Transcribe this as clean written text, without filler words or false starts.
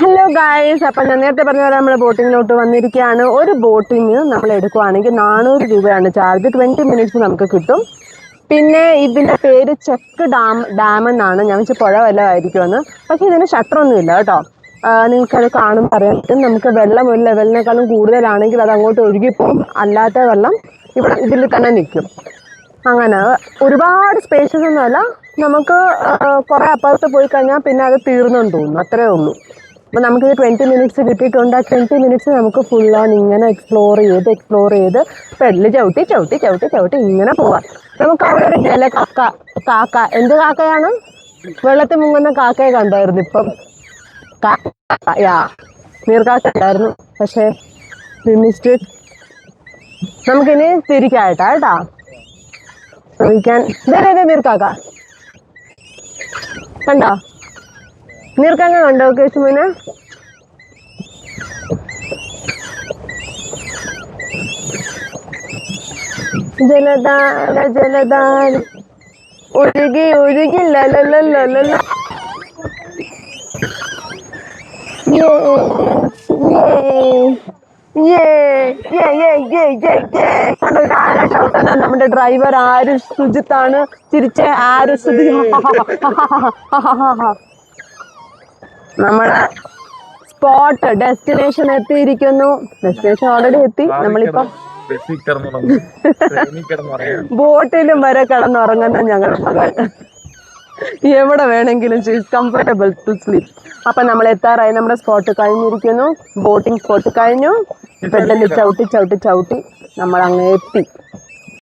Hello guys, അപ്പം ഞാൻ നേരത്തെ പറഞ്ഞ പോലെ നമ്മൾ ബോട്ടിങ്ങിലോട്ട് വന്നിരിക്കുകയാണ്. ഒരു ബോട്ടിങ് നമ്മൾ എടുക്കുവാണെങ്കിൽ 400 രൂപയാണ് ചാർജ്. 20 മിനിറ്റ്സ് നമുക്ക് കിട്ടും. പിന്നെ ഇതിന്റെ പേര് ചെക്ക് ഡാം എന്നാണ്. ഞാൻ വെച്ചാൽ പുഴ വല്ലതായിരിക്കുമെന്ന്. പക്ഷെ ഇതിന് ഷട്ടറൊന്നും ഇല്ല കേട്ടോ. നിങ്ങൾക്കത് കാണുമ്പോൾ അറിയാൻ പറ്റും. നമുക്ക് വെള്ളം ഒരു ലെവലിനേക്കാളും കൂടുതലാണെങ്കിൽ അത് അങ്ങോട്ട് ഒഴുകിപ്പോകും. അല്ലാത്ത വെള്ളം ഇതിൽ തന്നെ നിൽക്കും. അങ്ങനെ ഒരുപാട് സ്പേഷ്യസ് ഒന്നുമല്ല. നമുക്ക് കുറെ അപ്പുറത്ത് പോയി കഴിഞ്ഞാൽ പിന്നെ അത് തീർന്നെന്ന് തോന്നുന്നു. അത്രേ ഉള്ളൂ. അപ്പം നമുക്കിത് 20 മിനിറ്റ്സ് കിട്ടിയിട്ടുണ്ട്. ആ 20 മിനിറ്റ്സ് നമുക്ക് ഫുൾ ഓൺ ഇങ്ങനെ എക്സ്പ്ലോർ ചെയ്ത് പെഡല് ചവിട്ടി ചവിട്ടി ചവിട്ടി ചവിട്ടി ഇങ്ങനെ പോവാം. നമുക്ക് അവിടെ ഒരു കാക്ക എന്ത് കാക്കയാണ്? വെള്ളത്തിൽ മുങ്ങുന്ന കാക്കയെ കണ്ടായിരുന്നു. ഇപ്പം യാ നീർക്കാക്ക ഉണ്ടായിരുന്നു. പക്ഷേ മിസ്റ്റേക്ക്. നമുക്കിനി തിരിക്കായിട്ടാ കേട്ടാ ചോദിക്കാൻ. നീർക്കാക്ക കണ്ടോ? നീർക്കാക്ക കണ്ടോ കേശുവിനെ? ജലധാര ജലധാര ഒഴുകി ഒഴുകി ലലലലലല. നമ്മുടെ ഡ്രൈവർ ആര് സുജിത്താണ്. ചിരിച്ച ആര് സുധി. നമ്മുടെ സ്പോട്ട് ഡെസ്റ്റിനേഷൻ എത്തിയിരിക്കുന്നു. ഡെസ്റ്റിനേഷൻ ഓൾറെഡി എത്തി. നമ്മളിപ്പം ബോട്ടിലും വരെ കിടന്നുറങ്ങുന്ന ഞങ്ങളുടെ മകൾ എവിടെ വേണമെങ്കിലും കംഫർട്ടബിൾ ടു സ്ലീപ്പ്. അപ്പൊ നമ്മൾ എത്താറായി. നമ്മുടെ സ്പോട്ട് കഴിഞ്ഞിരിക്കുന്നു. ബോട്ടിംഗ് സ്പോട്ട് കഴിഞ്ഞു. പെട്ടെന്ന് ചവിട്ടി ചവിട്ടി ചവിട്ടി നമ്മൾ അങ്ങ് എത്തി.